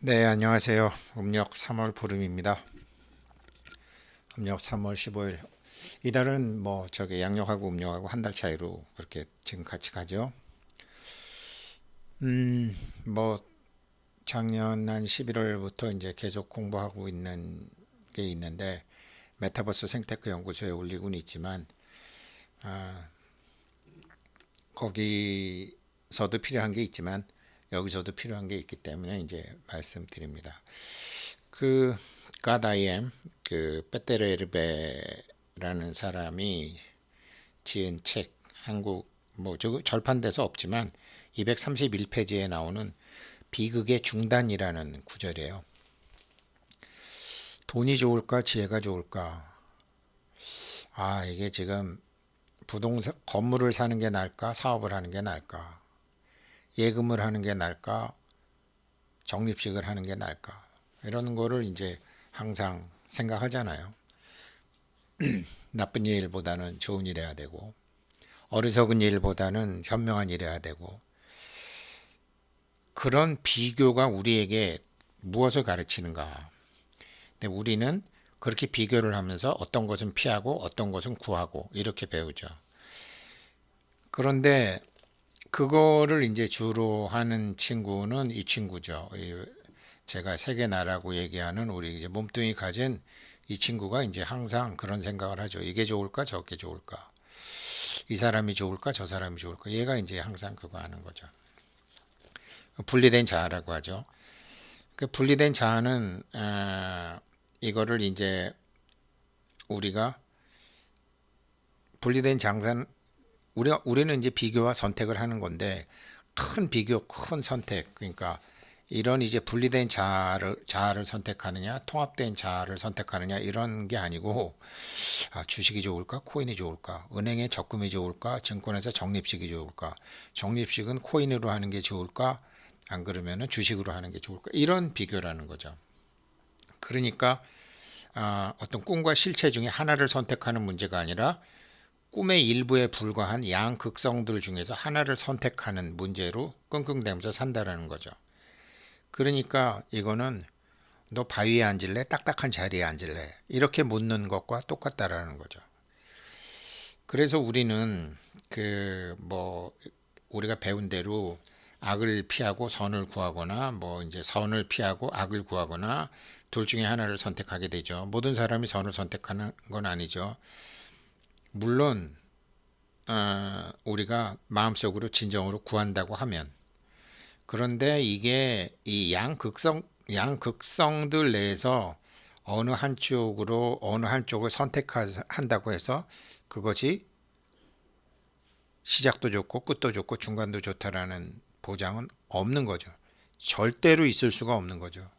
네, 안녕하세요. 음력 3월 부름입니다. 음력 3월 15일. 이달은 뭐 저기 양력하고 음력하고 한 달 차이로 그렇게 지금 같이 가죠. 뭐 작년 한 11월부터 이제 계속 공부하고 있는 게 있는데 메타버스 생테크 연구소에 올리고는 있지만 거기서도 필요한 게 있지만 여기서도 필요한 게 있기 때문에 이제 말씀드립니다. 그 God I Am 그 빼테르베라는 사람이 지은 책 한국 뭐 저 절판돼서 없지만 231페이지에 나오는 비극의 중단이라는 구절이에요. 돈이 좋을까 지혜가 좋을까? 아, 이게 지금 부동산 건물을 사는 게 나을까 사업을 하는 게 나을까? 예금을 하는 게 나을까 적립식을 하는 게 나을까? 이런 거를 이제 항상 생각하잖아요. 나쁜 일보다는 좋은 일 해야 되고 어리석은 일보다는 현명한 일 해야 되고 그런 비교가 우리에게 무엇을 가르치는가? 근데 우리는 그렇게 비교를 하면서 어떤 것은 피하고 어떤 것은 구하고 이렇게 배우죠. 그런데 그거를 이제 주로 하는 친구는 이 친구죠. 제가 세계 나라고 얘기하는 우리 이제 몸뚱이 가진 이 친구가 이제 항상 그런 생각을 하죠. 이게 좋을까 저게 좋을까? 이 사람이 좋을까 저 사람이 좋을까? 얘가 이제 항상 그거 하는 거죠. 분리된 자아라고 하죠. 그 분리된 자아는 이거를 이제 우리가 분리된 장사는 우리는 이제 비교와 선택을 하는 건데 큰 비교, 큰 선택 그러니까 이런 이제 분리된 자아를 선택하느냐, 통합된 자아를 선택하느냐 이런 게 아니고 주식이 좋을까, 코인이 좋을까, 은행에 적금이 좋을까, 증권에서 적립식이 좋을까, 적립식은 코인으로 하는 게 좋을까, 안 그러면은 주식으로 하는 게 좋을까 이런 비교라는 거죠. 그러니까 어떤 꿈과 실체 중에 하나를 선택하는 문제가 아니라 꿈의 일부에 불과한 양극성들 중에서 하나를 선택하는 문제로 끙끙대면서 산다라는 거죠. 그러니까 이거는 너 바위에 앉을래? 딱딱한 자리에 앉을래? 이렇게 묻는 것과 똑같다라는 거죠. 그래서 우리는 그 뭐 우리가 배운 대로 악을 피하고 선을 구하거나 뭐 이제 선을 피하고 악을 구하거나 둘 중에 하나를 선택하게 되죠. 모든 사람이 선을 선택하는 건 아니죠. 물론 우리가 마음속으로 진정으로 구한다고 하면 그런데 이게 이 양극성들 내에서 어느 한쪽을 선택한다고 해서 그것이 시작도 좋고 끝도 좋고 중간도 좋다라는 보장은 없는 거죠. 절대로 있을 수가 없는 거죠.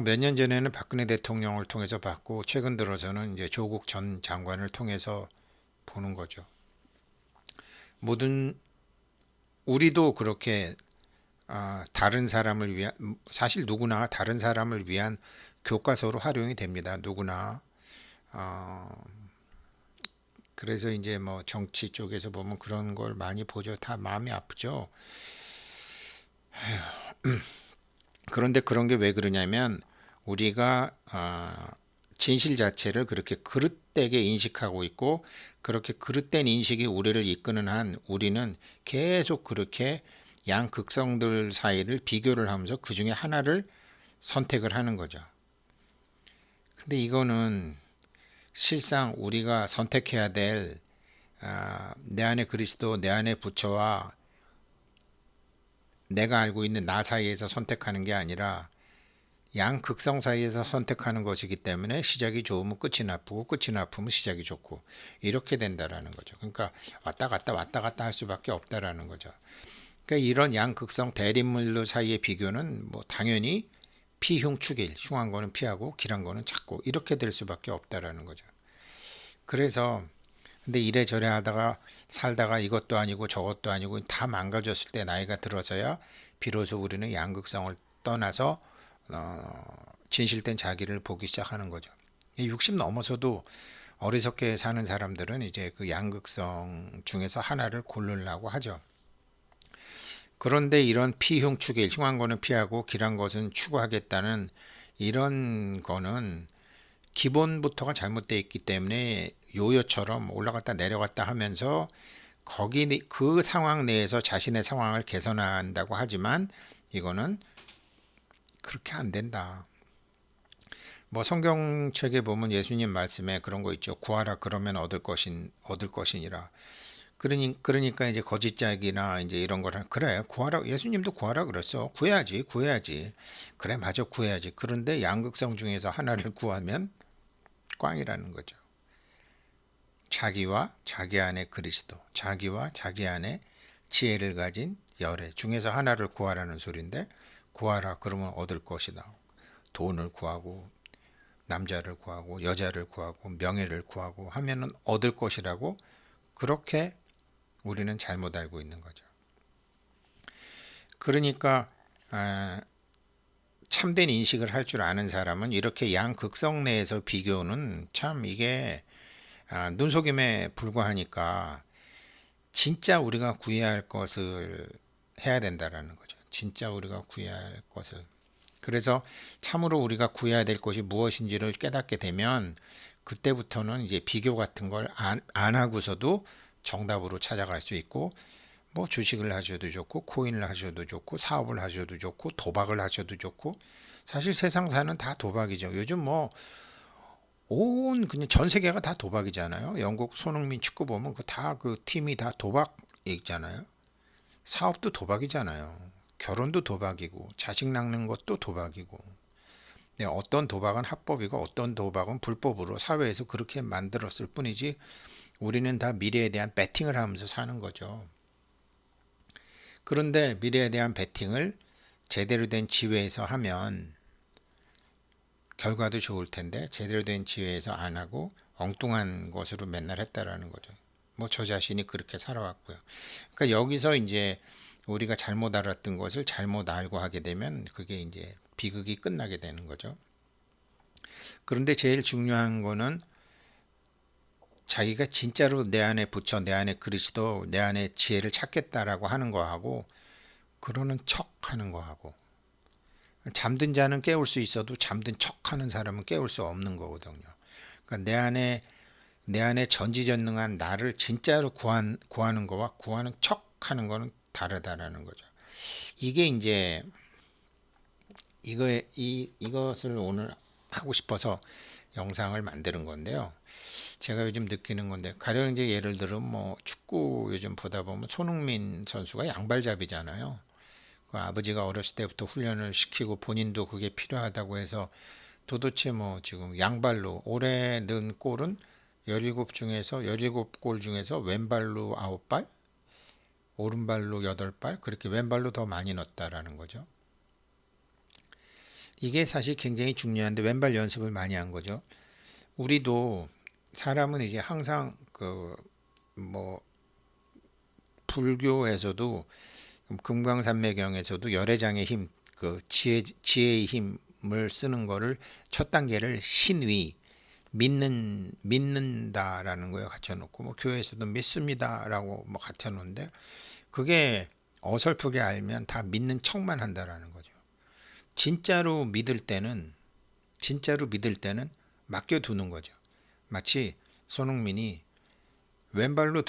몇 년 전에는 박근혜 대통령을 통해서 봤고 최근 들어서는 이제 조국 전 장관을 통해서 보는 거죠. 모든 우리도 그렇게 다른 사람을 위한 사실 누구나 다른 사람을 위한 교과서로 활용이 됩니다. 누구나 그래서 이제 뭐 정치 쪽에서 보면 그런 걸 많이 보죠. 다 마음이 아프죠. 그런데 그런 게 왜 그러냐면 우리가 진실 자체를 그렇게 그릇되게 인식하고 있고 그렇게 그릇된 인식이 우리를 이끄는 한 우리는 계속 그렇게 양극성들 사이를 비교를 하면서 그 중에 하나를 선택을 하는 거죠. 근데 이거는 실상 우리가 선택해야 될 내 안에 그리스도, 내 안에 부처와 내가 알고 있는 나 사이에서 선택하는 게 아니라 양극성 사이에서 선택하는 것이기 때문에 시작이 좋으면 끝이 나쁘고 끝이 나쁘면 시작이 좋고 이렇게 된다라는 거죠. 그러니까 왔다 갔다 할 수밖에 없다라는 거죠. 그러니까 이런 양극성 대립물들 사이의 비교는 뭐 당연히 피흉축일, 흉한 거는 피하고 길한 거는 찾고 이렇게 될 수밖에 없다라는 거죠. 그래서 근데 이래저래 하다가 살다가 이것도 아니고 저것도 아니고 다 망가졌을 때 나이가 들어서야 비로소 우리는 양극성을 떠나서 진실된 자기를 보기 시작하는 거죠. 60 넘어서도 어리석게 사는 사람들은 이제 그 양극성 중에서 하나를 고르려고 하죠. 그런데 이런 피흉추계, 흉한 거는 피하고 길한 것은 추구하겠다는 이런 거는 기본부터가 잘못되어 있기 때문에 요요처럼 올라갔다 내려갔다 하면서 거기 그 상황 내에서 자신의 상황을 개선한다고 하지만 이거는 그렇게 안 된다. 뭐 성경책에 보면 예수님 말씀에 그런 거 있죠. 구하라 그러면 얻을 것이니라. 그러니까 이제 거짓짝이나 이제 이런 걸 그래 구하라 예수님도 구하라 그랬어. 구해야지. 그래 맞아 구해야지. 그런데 양극성 중에서 하나를 구하면 꽝이라는 거죠. 자기와 자기 안에 그리스도, 자기와 자기 안에 지혜를 가진 열애 중에서 하나를 구하라는 소리인데 구하라 그러면 얻을 것이다. 돈을 구하고 남자를 구하고 여자를 구하고 명예를 구하고 하면은 얻을 것이라고 그렇게 우리는 잘못 알고 있는 거죠. 그러니까 참된 인식을 할 줄 아는 사람은 이렇게 양극성 내에서 비교는 참 이게 눈속임에 불과하니까 진짜 우리가 구해야 할 것을 해야 된다라는 거죠. 진짜 우리가 구해야 할 것을. 그래서 참으로 우리가 구해야 될 것이 무엇인지를 깨닫게 되면 그때부터는 이제 비교 같은 걸 안 하고서도 정답으로 찾아갈 수 있고 뭐 주식을 하셔도 좋고 코인을 하셔도 좋고 사업을 하셔도 좋고 도박을 하셔도 좋고 사실 세상사는 다 도박이죠. 요즘 뭐 온 그냥 전 세계가 다 도박이잖아요. 영국 손흥민 축구 보면 그 다 그 팀이 다 도박 있잖아요. 사업도 도박이잖아요. 결혼도 도박이고 자식 낳는 것도 도박이고. 네, 어떤 도박은 합법이고 어떤 도박은 불법으로 사회에서 그렇게 만들었을 뿐이지 우리는 다 미래에 대한 베팅을 하면서 사는 거죠. 그런데 미래에 대한 베팅을 제대로 된 지혜에서 하면 결과도 좋을 텐데 제대로 된 지혜에서 안 하고 엉뚱한 것으로 맨날 했다라는 거죠. 뭐 저 자신이 그렇게 살아왔고요. 그러니까 여기서 이제 우리가 잘못 알았던 것을 잘못 알고 하게 되면 그게 이제 비극이 끝나게 되는 거죠. 그런데 제일 중요한 거는 자기가 진짜로 내 안에 부처, 내 안에 그리스도, 내 안에 지혜를 찾겠다라고 하는 거하고 그러는 척 하는 거하고 잠든 자는 깨울 수 있어도 잠든 척 하는 사람은 깨울 수 없는 거거든요. 그러니까 내 안에 전지전능한 나를 진짜로 구하는 거와 구하는 척 하는 거는 다르다라는 거죠. 이게 이제 이것을 오늘 하고 싶어서 영상을 만드는 건데요. 제가 요즘 느끼는 건데 가령 이제 예를 들어 뭐 축구 요즘 보다 보면 손흥민 선수가 양발잡이잖아요. 그 아버지가 어렸을 때부터 훈련을 시키고 본인도 그게 필요하다고 해서 도대체 뭐 지금 양발로 올해 넣은 골은 17골 중에서 왼발로 9발, 오른발로 8발, 그렇게 왼발로 더 많이 넣었다라는 거죠. 이게 사실 굉장히 중요한데 왼발 연습을 많이 한 거죠. 우리도 사람은 이제 항상 그 뭐 불교에서도 금강산매경에서도 열애장의 힘, 그 지혜의 힘을 쓰는 거를 첫 단계를 신위 믿는다라는 거에 갖춰놓고 뭐 교회에서도 믿습니다라고 뭐 갖춰놓는데 그게 어설프게 알면 다 믿는 척만 한다라는 거죠. 진짜로 믿을 때는 맡겨두는 거죠. 마치 손흥민이 왼발로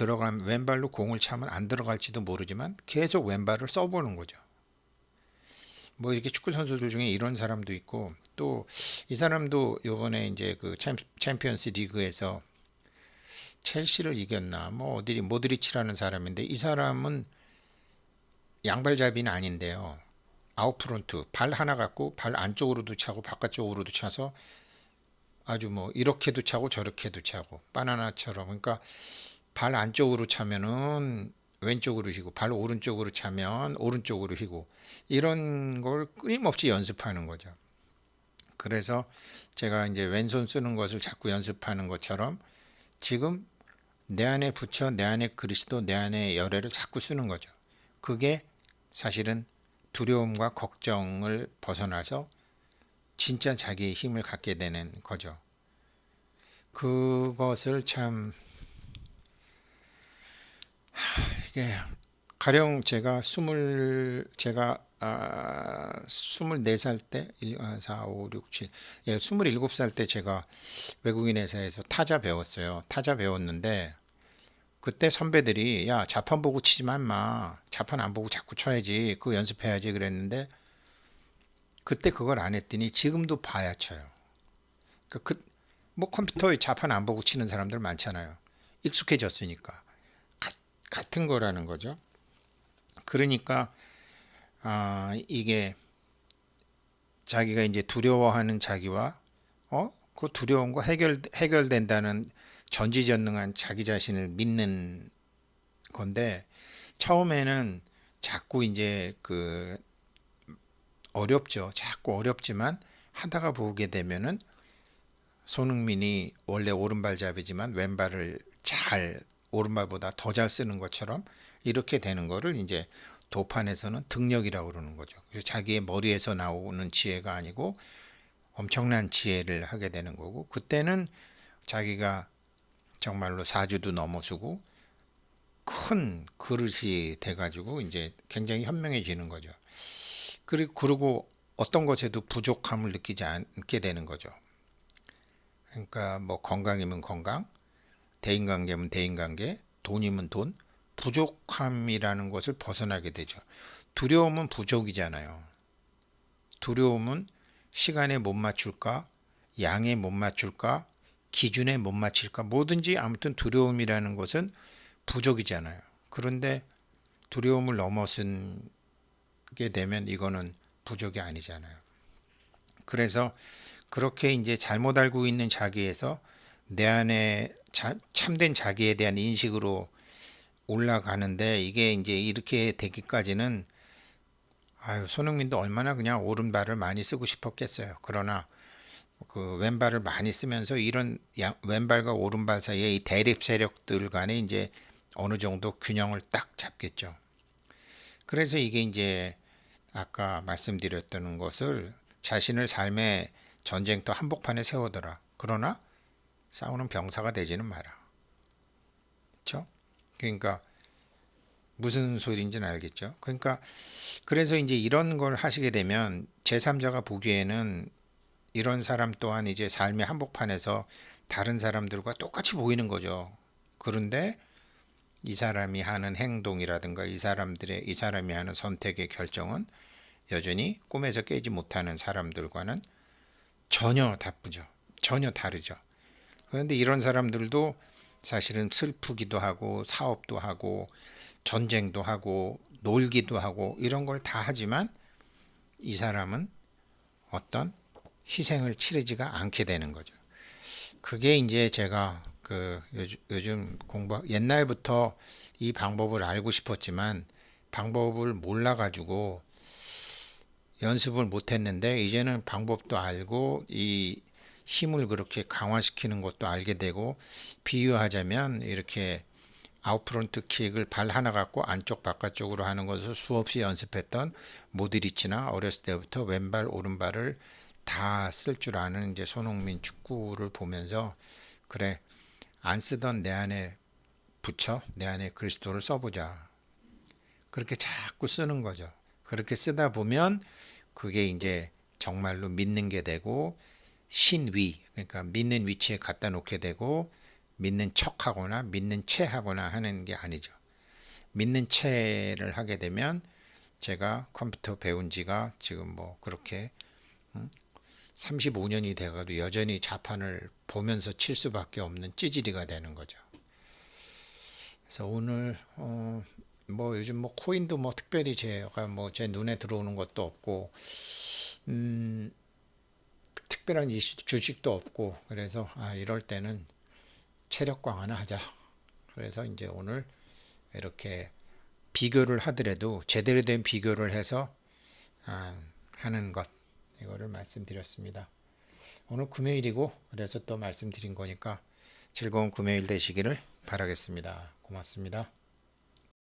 공을 차면 안 들어갈지도 모르지만 계속 왼발을 써보는 거죠. 뭐 이렇게 축구 선수들 중에 이런 사람도 있고 또 이 사람도 요번에 이제 그 챔피언스 리그에서 첼시를 이겼나 뭐 어디 모드리치라는 사람인데 이 사람은 양발잡이는 아닌데요. 아웃프론트 발 하나 갖고 발 안쪽으로도 차고 바깥쪽으로도 차서 아주 뭐 이렇게도 차고 저렇게도 차고 바나나처럼 그러니까 발 안쪽으로 차면은 왼쪽으로 휘고 발 오른쪽으로 차면 오른쪽으로 휘고 이런 걸 끊임없이 연습하는 거죠. 그래서 제가 이제 왼손 쓰는 것을 자꾸 연습하는 것처럼 지금 내 안에 부처, 내 안에 그리스도, 내 안에 열애를 자꾸 쓰는 거죠. 그게 사실은 두려움과 걱정을 벗어나서 진짜 자기의 힘을 갖게 되는 거죠. 그것을 참 이게 가령 제가 24살 때 4, 5, 6, 7 예, 27살 때 제가 외국인 회사에서 타자 배웠어요. 타자 배웠는데 그때 선배들이 야 자판 보고 치지만 마 자판 안 보고 자꾸 쳐야지 그거 연습해야지 그랬는데 그때 그걸 안 했더니 지금도 봐야 쳐요. 뭐 컴퓨터에 자판 안 보고 치는 사람들 많잖아요. 익숙해졌으니까 같은 거라는 거죠. 그러니까 이게 자기가 이제 두려워하는 자기와 그 두려운 거 해결된다는 전지전능한 자기 자신을 믿는 건데 처음에는 자꾸 이제 어렵죠. 자꾸 어렵지만 하다가 보게 되면은 손흥민이 원래 오른발잡이지만 왼발을 오른발보다 더 잘 쓰는 것처럼 이렇게 되는 거를 이제 도판에서는 등력이라고 그러는 거죠. 그래서 자기의 머리에서 나오는 지혜가 아니고 엄청난 지혜를 하게 되는 거고 그때는 자기가 정말로 사주도 넘어서고 큰 그릇이 돼가지고 이제 굉장히 현명해지는 거죠. 그리고 어떤 것에도 부족함을 느끼지 않게 되는 거죠. 그러니까 뭐 건강이면 건강, 대인관계면 대인관계, 돈이면 돈, 부족함이라는 것을 벗어나게 되죠. 두려움은 부족이잖아요. 두려움은 시간에 못 맞출까, 양에 못 맞출까, 기준에 못 맞출까, 뭐든지 아무튼 두려움이라는 것은 부족이잖아요. 그런데 두려움을 넘어서게 되면 이거는 부족이 아니잖아요. 그래서 그렇게 이제 잘못 알고 있는 자기에서 내 안에 참된 자기에 대한 인식으로 올라가는데 이게 이제 이렇게 되기까지는 손흥민도 얼마나 그냥 오른발을 많이 쓰고 싶었겠어요. 그러나 그 왼발을 많이 쓰면서 이런 왼발과 오른발 사이에 이 대립 세력들 간에 이제 어느 정도 균형을 딱 잡겠죠. 그래서 이게 이제 아까 말씀드렸던 것을 자신을 삶의 전쟁터 한복판에 세우더라. 그러나 싸우는 병사가 되지는 마라. 그렇죠? 그러니까 무슨 소리인지는 알겠죠? 그러니까 그래서 이제 이런 걸 하시게 되면 제3자가 보기에는 이런 사람 또한 이제 삶의 한복판에서 다른 사람들과 똑같이 보이는 거죠. 그런데 이 사람이 하는 행동이라든가 이 사람이 하는 선택의 결정은 여전히 꿈에서 깨지 못하는 사람들과는 전혀 다르죠. 전혀 다르죠. 그런데 이런 사람들도 사실은 슬프기도 하고 사업도 하고 전쟁도 하고 놀기도 하고 이런 걸 다 하지만 이 사람은 어떤 희생을 치르지가 않게 되는 거죠. 그게 이제 제가 요즘 옛날부터 이 방법을 알고 싶었지만 방법을 몰라가지고 연습을 못했는데 이제는 방법도 알고 이 힘을 그렇게 강화시키는 것도 알게 되고 비유하자면 이렇게 아웃프론트 킥을 발 하나 갖고 안쪽 바깥쪽으로 하는 것을 수없이 연습했던 모드리치나 어렸을 때부터 왼발 오른발을 다 쓸 줄 아는 이제 손흥민 축구를 보면서 그래 안 쓰던 내 안에 내 안에 그리스도를 써보자. 그렇게 자꾸 쓰는 거죠. 그렇게 쓰다 보면 그게 이제 정말로 믿는 게 되고 신위 그러니까 믿는 위치에 갖다 놓게 되고 믿는 척하거나 믿는 체하거나 하는 게 아니죠. 믿는 체를 하게 되면 제가 컴퓨터 배운 지가 지금 뭐 그렇게 35년이 돼가도 여전히 자판을 보면서 칠 수밖에 없는 찌질이가 되는 거죠. 그래서 오늘 뭐 요즘 뭐 코인도 뭐 특별히 제가 뭐 제 눈에 들어오는 것도 없고 특별한 주식도 없고 그래서 이럴 때는 체력 강화나 하자. 그래서 이제 오늘 이렇게 비교를 하더라도 제대로 된 비교를 해서 하는 것 이거를 말씀드렸습니다. 오늘 금요일이고 그래서 또 말씀드린 거니까 즐거운 금요일 되시기를 바라겠습니다. 고맙습니다.